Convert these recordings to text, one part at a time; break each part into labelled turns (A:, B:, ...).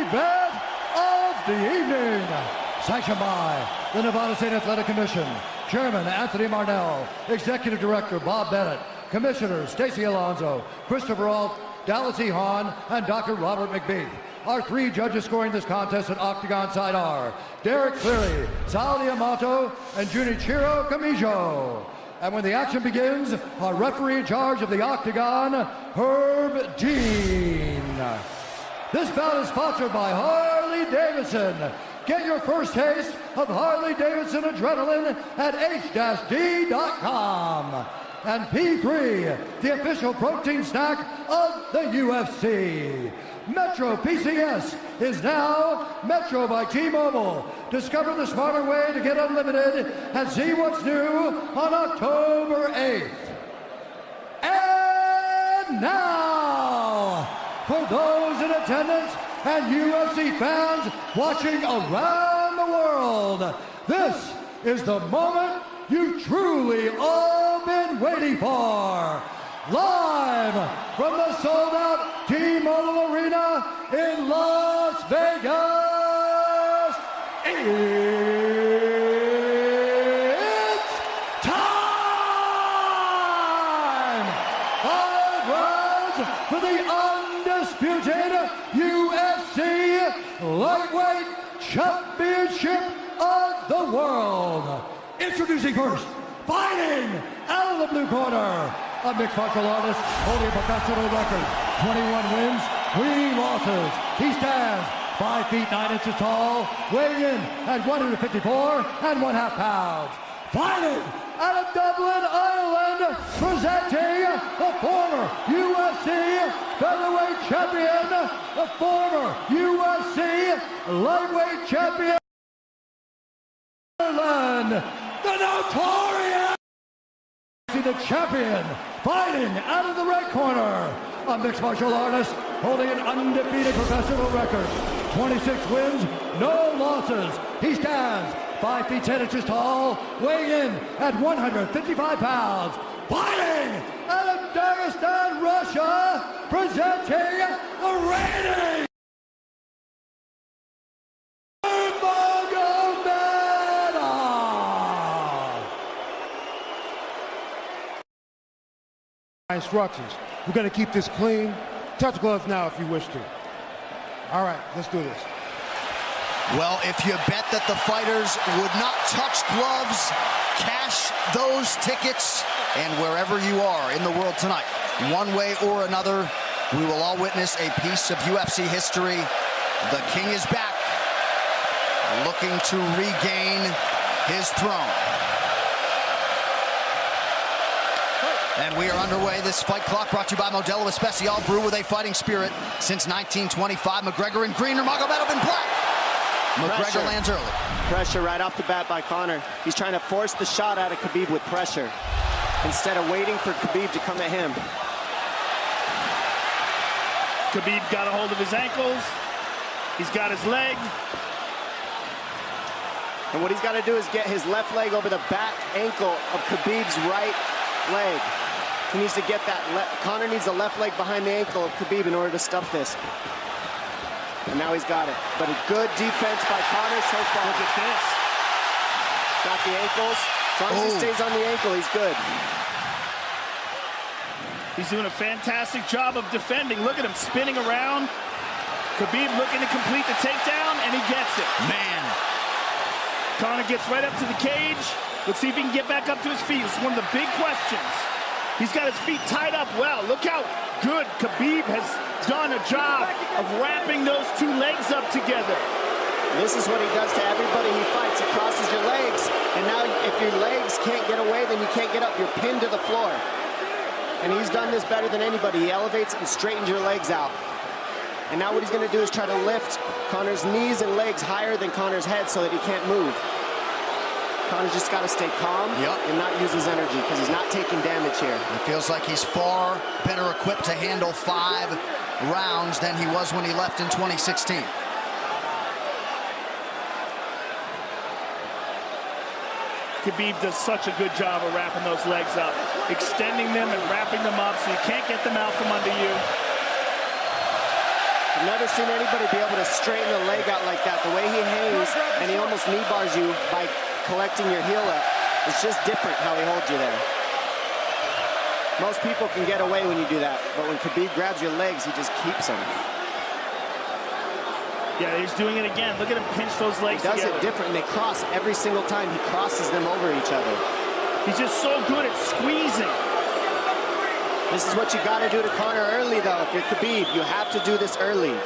A: event of the evening. Sanctioned by the Nevada State Athletic Commission, Chairman Anthony Marnell, Executive Director Bob Bennett, Commissioners Stacey Alonso, Christopher Alt, Dallas E. Hahn, and Dr. Robert McBeath. Our three judges scoring this contest at Octagon side are Derek Cleary, Sal Diamato, and Junichiro Kamijo. And when the action begins, our referee in charge of the Octagon, Herb Dean. This bout is sponsored by Harley Davidson. Get your first taste of Harley Davidson adrenaline at h-d.com. And P3, the official protein snack of the UFC. Metro PCS is now Metro by T-Mobile. Discover the smarter way to get unlimited and see what's new on October 8th. And now, for those in attendance and UFC fans watching around the world, this is the moment you've truly all been waiting for. Live from the sold-out T-Mobile Arena in Las Vegas, it's time! 5 rounds for the undisputed UFC Lightweight Championship of the World. Introducing first, fighting out of the blue corner, a mixed martial artist holding a professional record, 21 wins, 3 losses. He stands 5 feet 9 inches tall, weighing in at 154.5 pounds. Fighting out of Dublin, Ireland, presenting the former UFC featherweight champion, the former UFC lightweight champion, Ireland, the notorious, the champion, fighting out of the red corner, a mixed martial artist holding an undefeated professional record, 26 wins, no losses. He stands 5 feet 10 inches tall, weighing in at 155 pounds. Fighting out of Dagestan, Russia, presenting the reigning
B: instructions. We're going to keep this clean. Touch gloves now if you wish to. All right, let's do this.
C: Well, if you bet that the fighters would not touch gloves, cash those tickets, and wherever you are in the world tonight, one way or another, we will all witness a piece of UFC history. The King is back, looking to regain his throne. And we are underway. This fight clock brought to you by Modelo Especial, brew with a fighting spirit since 1925. McGregor in green, Nurmagomedov in black. McGregor lands early.
D: Pressure right off the bat by Conor. He's trying to force the shot out of Khabib with pressure instead of waiting for Khabib to come at him.
E: Khabib got a hold of his ankles. He's got his leg.
D: And what he's got to do is get his left leg over the back ankle of Khabib's right leg. He needs to get that. Conor needs the left leg behind the ankle of Khabib in order to stuff this. And now he's got it. But a good defense by Conor so far. Look at this. Got the ankles. As long as he stays on the ankle, he's good.
E: He's doing a fantastic job of defending. Look at him spinning around. Khabib looking to complete the takedown, and he gets it.
C: Man.
E: Conor gets right up to the cage. Let's see if he can get back up to his feet. It's one of the big questions. He's got his feet tied up well. Look how good Khabib has done a job of wrapping those two legs up together.
D: This is what he does to everybody he fights. He crosses your legs, and now if your legs can't get away, then you can't get up. You're pinned to the floor. And he's done this better than anybody. He elevates and straightens your legs out. And now what he's going to do is try to lift Conor's knees and legs higher than Conor's head so that he can't move. Conor's just got to stay calm and not use his energy because he's not taking damage here.
C: It feels like he's far better equipped to handle 5 rounds than he was when he left in 2016.
E: Khabib does such a good job of wrapping those legs up, extending them and wrapping them up so you can't get them out from under you.
D: I've never seen anybody be able to straighten a leg out like that. The way he hangs, and he almost knee bars you by collecting your heel up. It's just different how he holds you there. Most people can get away when you do that, but when Khabib grabs your legs, he just keeps them.
E: Yeah, he's doing it again. Look at him pinch those legs together.
D: He does it different, and they cross every single time. He crosses them over each other.
E: He's just so good at squeezing.
D: This is what you got to do to Conor early, though. If you're Khabib, you have to do this early.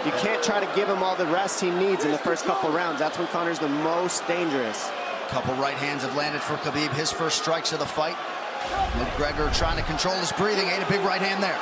D: You can't try to give him all the rest he needs in the first couple rounds. That's when Conor's the most dangerous.
C: Couple right hands have landed for Khabib. His first strikes of the fight. McGregor trying to control his breathing. Ate a big right hand there.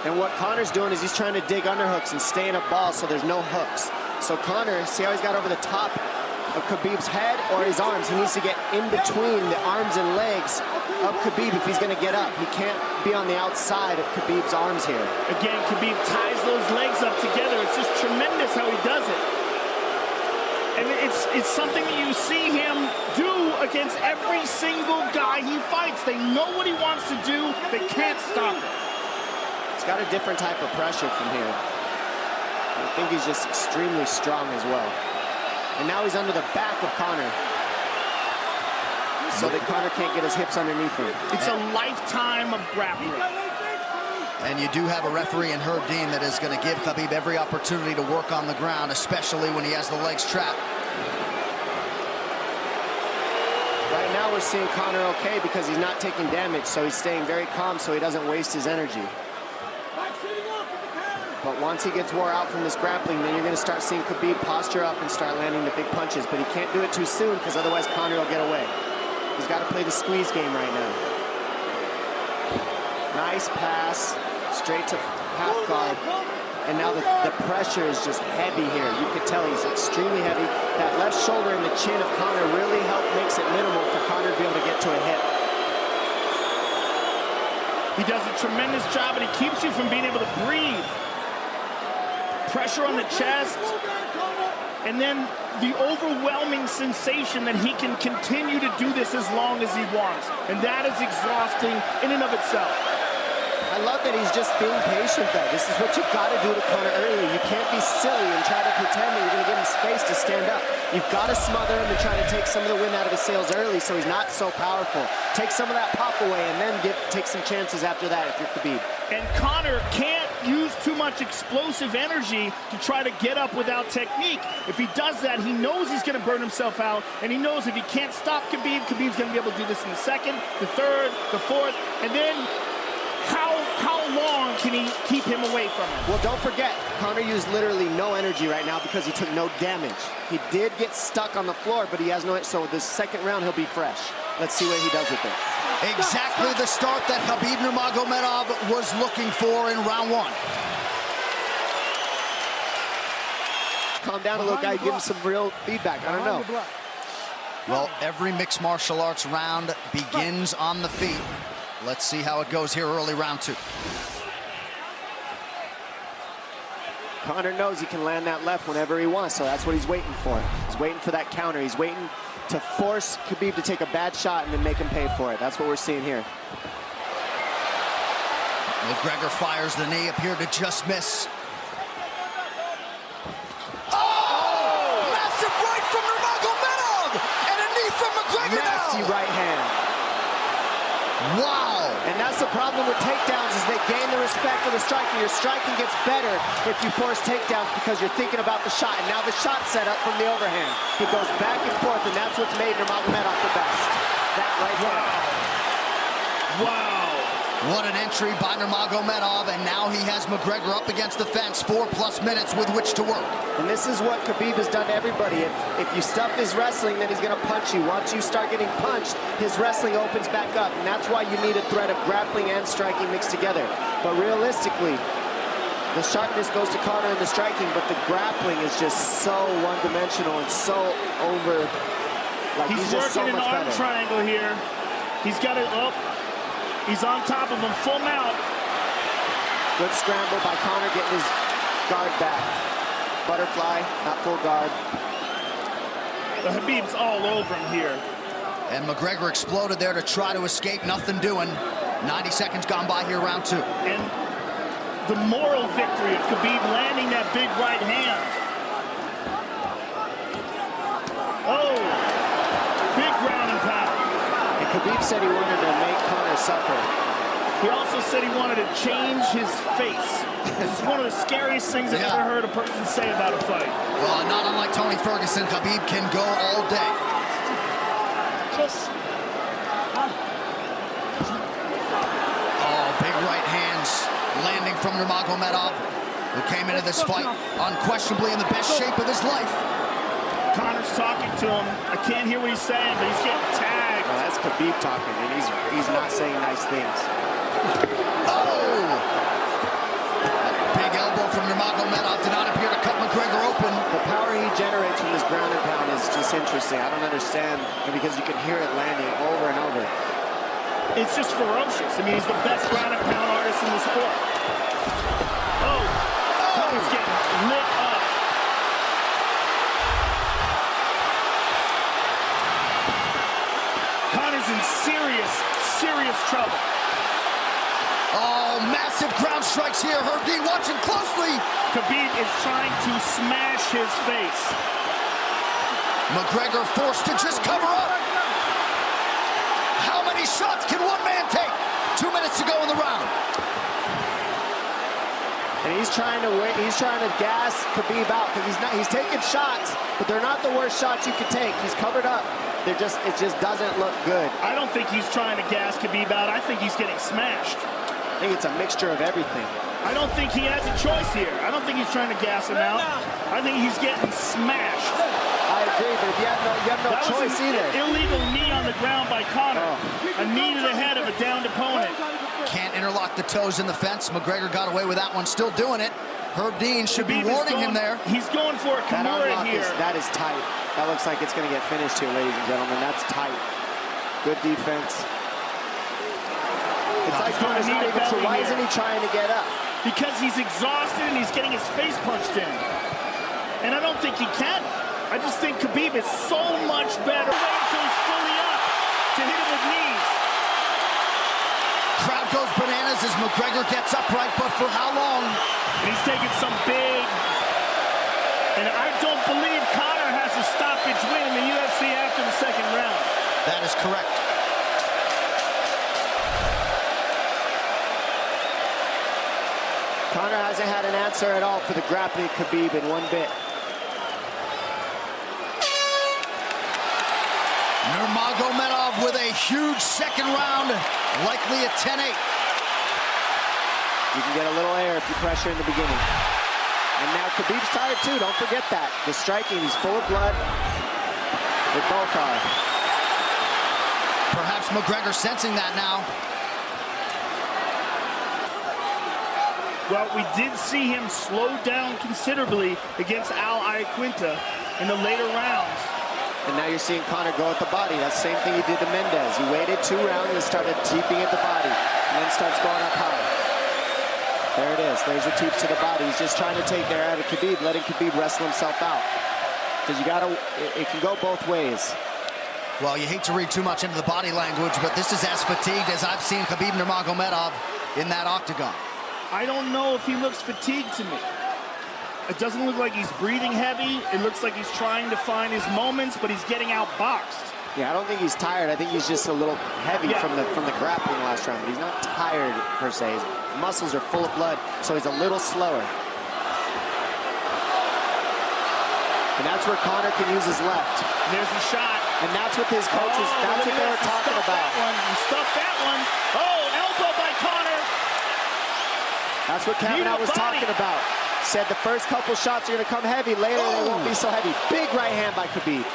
D: And what Conor's doing is he's trying to dig underhooks and stay in a ball so there's no hooks. So Conor, see how he's got over the top of Khabib's head or his arms? He needs to get in between the arms and legs of Khabib if he's going to get up. He can't be on the outside of Khabib's arms here.
E: Again, Khabib ties those legs up together. It's just tremendous how he does it. And it's something that you see him do against every single guy he fights. They know what he wants to do. They can't stop it.
D: He's got a different type of pressure from here. I think he's just extremely strong as well. And now he's under the back of Conor, so that Conor can't get his hips underneath him.
E: It's a lifetime of grappling.
C: And you do have a referee in Herb Dean that is going to give Khabib every opportunity to work on the ground, especially when he has the legs trapped.
D: Right now we're seeing Conor okay because he's not taking damage, so he's staying very calm so he doesn't waste his energy. But once he gets wore out from this grappling, then you're going to start seeing Khabib posture up and start landing the big punches. But he can't do it too soon because otherwise Conor will get away. He's got to play the squeeze game right now. Nice pass, straight to half guard. And now the pressure is just heavy here. You can tell he's extremely heavy. That left shoulder and the chin of Conor really makes it minimal for Conor to be able to get to a hit.
E: He does a tremendous job, and he keeps you from being able to breathe. Pressure on the chest, and then the overwhelming sensation that he can continue to do this as long as he wants. And that is exhausting in and of itself.
D: I love that he's just being patient, though. This is what you've got to do to Conor early. You can't be silly and try to pretend that you're going to give him space to stand up. You've got to smother him and try to take some of the wind out of his sails early so he's not so powerful. Take some of that pop away and then take some chances after that if you're Khabib.
E: And Conor can't use too much explosive energy to try to get up without technique. If he does that, he knows he's going to burn himself out, and he knows if he can't stop Khabib, Khabib's going to be able to do this in the second, the third, the fourth, and then how long can he keep him away from him?
D: Well, don't forget, Conor used literally no energy right now because he took no damage. He did get stuck on the floor, but he has no, so this second round he'll be fresh. Let's see what he does with it.
C: Exactly the start that Khabib Nurmagomedov was looking for in round one.
D: Calm down a little, guy. Give him some real feedback. I don't know.
C: Well, every mixed martial arts round begins on the feet. Let's see how it goes here early round two.
D: Conor knows he can land that left whenever he wants, so that's what he's waiting for. He's waiting for that counter. He's waiting to force Khabib to take a bad shot and then make him pay for it. That's what we're seeing here.
C: McGregor fires the knee, appeared to just miss. Oh! Massive right from Nurmagomedov! And a knee from McGregor now!
D: Nasty right hand.
C: Wow!
D: And that's the problem with takedowns is they gain the respect of the striker. Your striking gets better if you force takedowns because you're thinking about the shot. And now the shot set up from the overhand. He goes back and forth, and that's what's made Nurmagomedov the best. That right hand.
E: Wow.
C: What an entry by Nurmagomedov, and now he has McGregor up against the fence, 4+ minutes with which to work.
D: And this is what Khabib has done to everybody. If you stuff his wrestling, then he's going to punch you. Once you start getting punched, his wrestling opens back up, and that's why you need a threat of grappling and striking mixed together. But realistically, the sharpness goes to Conor in the striking, but the grappling is just so one-dimensional and so over. Like
E: He's
D: just so
E: working
D: much
E: an arm
D: better.
E: triangle here. He's got it up. He's on top of him, full mount.
D: Good scramble by Conor, getting his guard back. Butterfly, not full guard.
E: The Khabib's all over him here.
C: And McGregor exploded there to try to escape, nothing doing. 90 seconds gone by here, round two.
E: And the moral victory of Khabib landing that big right hand. Oh, big ground and pound.
D: And Khabib said he wanted to make Conor suffer.
E: He also said he wanted to change his face. This is one of the scariest things I've ever heard a person say about a fight.
C: Well, not unlike Tony Ferguson, Khabib can go all day. Oh, big right hands landing from Nurmagomedov, who came into this fight unquestionably in the best shape of his life.
E: Conor's talking to him. I can't hear what he's saying, but he's getting tagged.
D: Well, that's Khabib talking, and he's not saying nice things.
C: Oh! Big elbow from Nurmagomedov did not appear to cut McGregor open.
D: The power he generates from this ground and pound is just interesting. I don't understand, because you can hear it landing over and over.
E: It's just ferocious. I mean, he's the best ground and pound artist in the sport. Oh! Conor's getting lit up. Conor's in serious trouble.
C: Oh, massive ground strikes here. Herb Dean watching closely.
E: Khabib is trying to smash his face.
C: McGregor forced to just cover up. How many shots can one man take? 2 minutes to go in the round.
D: And he's trying to gas Khabib out, because he's taking shots, but they're not the worst shots you could take. He's covered up. It just doesn't look good.
E: I don't think he's trying to gas Khabib out. I think he's getting smashed.
D: I think it's a mixture of everything.
E: I don't think he has a choice here. I don't think he's trying to gas him out. I think he's getting smashed.
D: I agree, but you have no choice either.
E: Illegal knee on the ground by Conor. A knee to the head of a downed opponent.
C: Can't interlock the toes in the fence. McGregor got away with that one, still doing it. Herb Dean should be warning him there.
E: He's going for a Kimura here.
D: That is tight. That looks like it's going to get finished here, ladies and gentlemen. That's tight. Good defense. It's like Conor's not even sure. Why isn't he trying to get up?
E: Because he's exhausted and he's getting his face punched in. And I don't think he can. I just think Khabib is so much better. Wait until he's fully up to hit him with knees.
C: Crowd goes bananas as McGregor gets upright, but for how long?
E: And he's taking some big... And I don't believe Conor has a stoppage win in the UFC after the second round.
C: That is correct.
D: Conor hasn't had an answer at all for the grappling Khabib in one bit.
C: Nurmagomedov with a huge second round, likely a 10-8.
D: You can get a little air if you pressure in the beginning. And now Khabib's tired too, don't forget that. The striking, he's full of blood. They both are.
C: Perhaps McGregor sensing that now.
E: Well, we did see him slow down considerably against Al Iaquinta in the later rounds.
D: And now you're seeing Conor go at the body. That's the same thing he did to Mendez. He waited 2 rounds and started teeping at the body, and then starts going up high. There it is. There's the teeps to the body. He's just trying to take there out of Khabib, letting Khabib wrestle himself out. Because you gotta, it can go both ways.
C: Well, you hate to read too much into the body language, but this is as fatigued as I've seen Khabib Nurmagomedov in that octagon.
E: I don't know if he looks fatigued to me. It doesn't look like he's breathing heavy. It looks like he's trying to find his moments, but he's getting outboxed.
D: Yeah, I don't think he's tired. I think he's just a little heavy from the grappling last round. But he's not tired per se. His muscles are full of blood, so he's a little slower. And that's where Conor can use his left.
E: There's the shot.
D: And that's what his coaches, that's what they were talking about.
E: He stuffed that one. Oh, elbow by Conor.
D: That's what Kavanaugh was talking about. Said the first couple shots are going to come heavy. Later, they won't be so heavy. Big right hand by Khabib.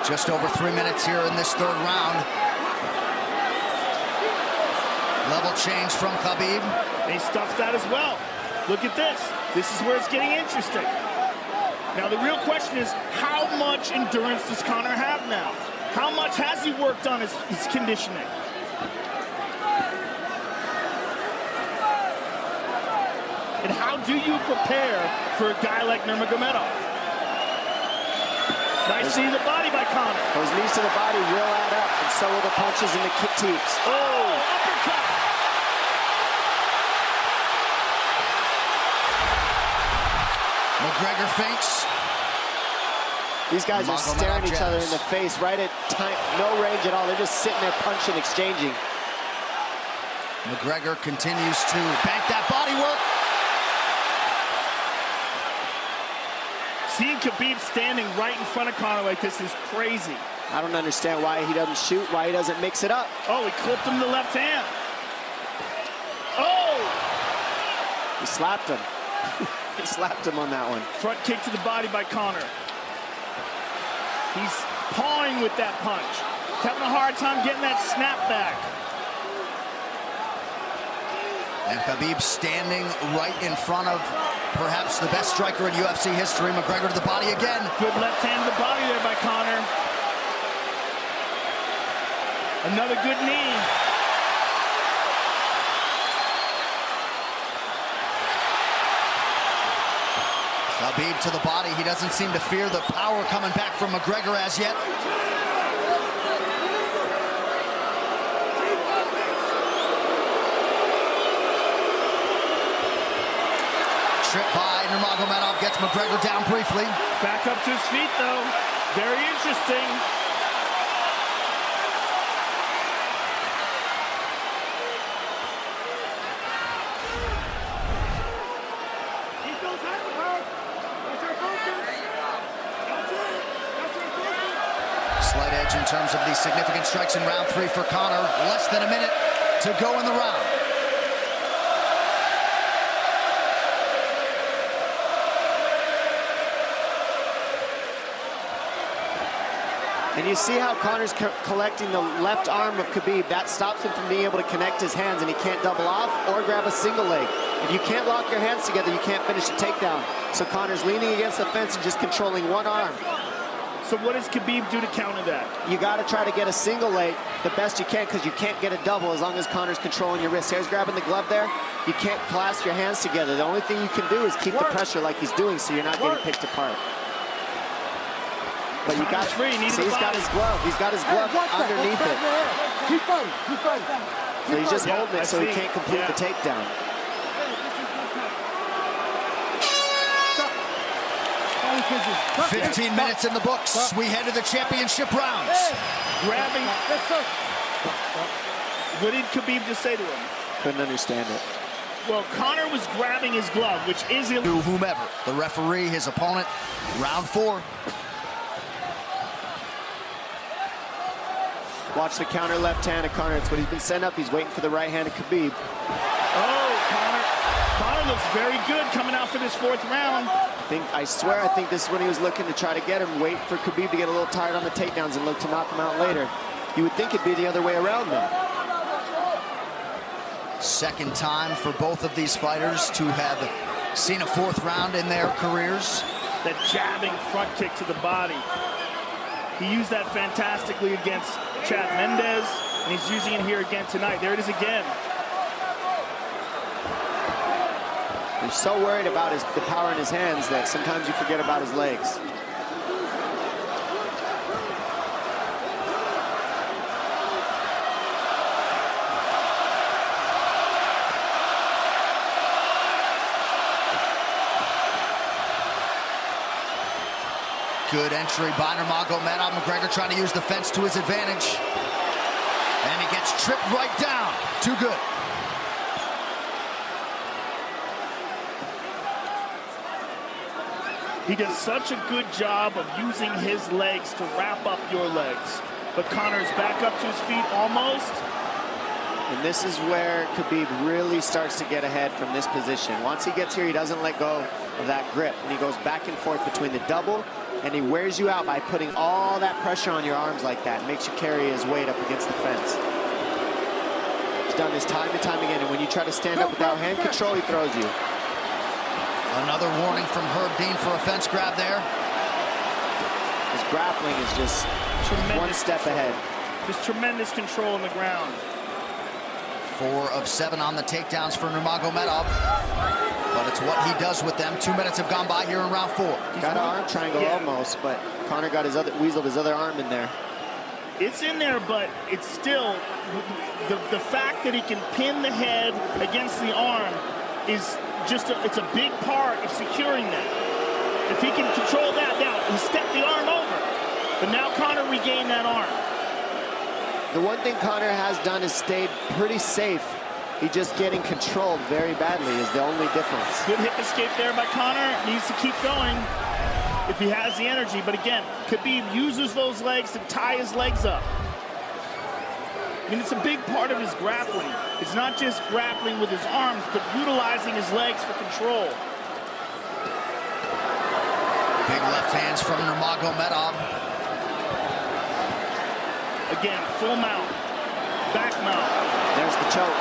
C: Just over 3 minutes here in this third round. Level change from Khabib.
E: He stuffs that as well. Look at this. This is where it's getting interesting. Now, the real question is, how much endurance does Conor have now? How much has he worked on his conditioning? And how do you prepare for a guy like Nurmagomedov? Nice knee to the body by Conor.
D: Those knees to the body will add up, and so will the punches and the kick teeps.
E: Oh, uppercut.
C: McGregor feints.
D: These guys are staring each other in the face right at time, no range at all. They're just sitting there punching, exchanging.
C: McGregor continues to bank that body work.
E: Seeing Khabib standing right in front of Conor like this is crazy.
D: I don't understand why he doesn't shoot, why he doesn't mix it up.
E: Oh, he clipped him to the left hand. Oh!
D: He slapped him. He slapped him on that one.
E: Front kick to the body by Conor. He's pawing with that punch. He's having a hard time getting that snap back.
C: And Khabib standing right in front of perhaps the best striker in UFC history. McGregor to the body again.
E: Good left hand to the body there by Conor. Another good knee.
C: Khabib to the body. He doesn't seem to fear the power coming back from McGregor as yet. Trip by Nurmagomedov gets McGregor down briefly.
E: Back up to his feet, though. Very interesting.
C: Slight edge in terms of the significant strikes in round 3 for Conor. Less than a minute to go in the round.
D: And you see how Conor's collecting the left arm of Khabib. That stops him from being able to connect his hands, and he can't double off or grab a single leg. If you can't lock your hands together, you can't finish the takedown. So Conor's leaning against the fence and just controlling one arm.
E: So what does Khabib do to counter that?
D: You got to try to get a single leg the best you can, because you can't get a double as long as Conor's controlling your wrist. Here's grabbing the glove there. You can't clasp your hands together. The only thing you can do is keep the pressure like he's doing, so you're not getting picked apart. But you got
E: free.
D: See, he's got his glove. He's got his glove underneath it.
B: Keep fighting. Keep fighting.
D: So he's just holding it so he can't complete the takedown.
B: Stop.
C: 15 minutes in the books. We head to the championship rounds.
E: Grabbing. What did Khabib just say to him?
D: Couldn't understand it.
E: Well, Conor was grabbing his glove, which is illegal.
C: To whomever, the referee, his opponent, round 4.
D: Watch the counter left hand of Conor. It's what he's been setting up. He's waiting for the right hand of Khabib.
E: Oh, Conor looks very good coming out for this 4th round.
D: I swear, I think this is when he was looking to try to get him, wait for Khabib to get a little tired on the takedowns and look to knock him out later. You would think it'd be the other way around, though.
C: Second time for both of these fighters to have seen a 4th round in their careers.
E: That jabbing front kick to the body. He used that fantastically against Chad Mendes, and he's using it here again tonight. There it is again.
D: He's so worried about the power in his hands that sometimes you forget about his legs.
C: Good entry by Nurmagomedov. McGregor trying to use the fence to his advantage. And he gets tripped right down. Too good.
E: He does such a good job of using his legs to wrap up your legs. But Conor's back up to his feet almost.
D: And this is where Khabib really starts to get ahead from this position. Once he gets here, he doesn't let go of that grip. And he goes back and forth between the double, and he wears you out by putting all that pressure on your arms like that. Makes you carry his weight up against the fence. He's done this time and time again. And when you try to stand up without hand control, he throws you.
C: Another warning from Herb Dean for a fence grab there.
D: His grappling is just one step ahead.
E: Just tremendous control on the ground.
C: 4 of 7 on the takedowns for Nurmagomedov. But it's what he does with them. 2 minutes have gone by here in round 4.
D: Got an arm triangle almost, but Conor got weaseled his other arm in there.
E: It's in there, but it's still the fact that he can pin the head against the arm is just it's a big part of securing that. If he can control that now, he stepped the arm over. But now Conor regained that arm.
D: The one thing Conor has done is stayed pretty safe. He's just getting controlled very badly is the only difference.
E: Good hip escape there by Conor. Needs to keep going if he has the energy. But again, Khabib uses those legs to tie his legs up. I mean, it's a big part of his grappling. It's not just grappling with his arms, but utilizing his legs for control.
C: Big left hands from Nurmagomedov.
E: Again, full mount, back mount.
D: There's the choke.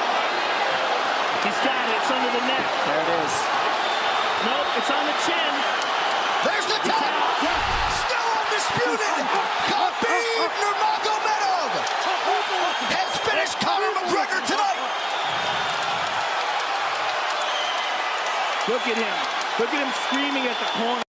E: He's got it, it's under the neck.
D: There it is.
E: Nope, it's on the chin.
C: There's the tap. Still undisputed. Khabib Nurmagomedov has finished Conor McGregor tonight.
E: Look at him. Look at him screaming at the corner.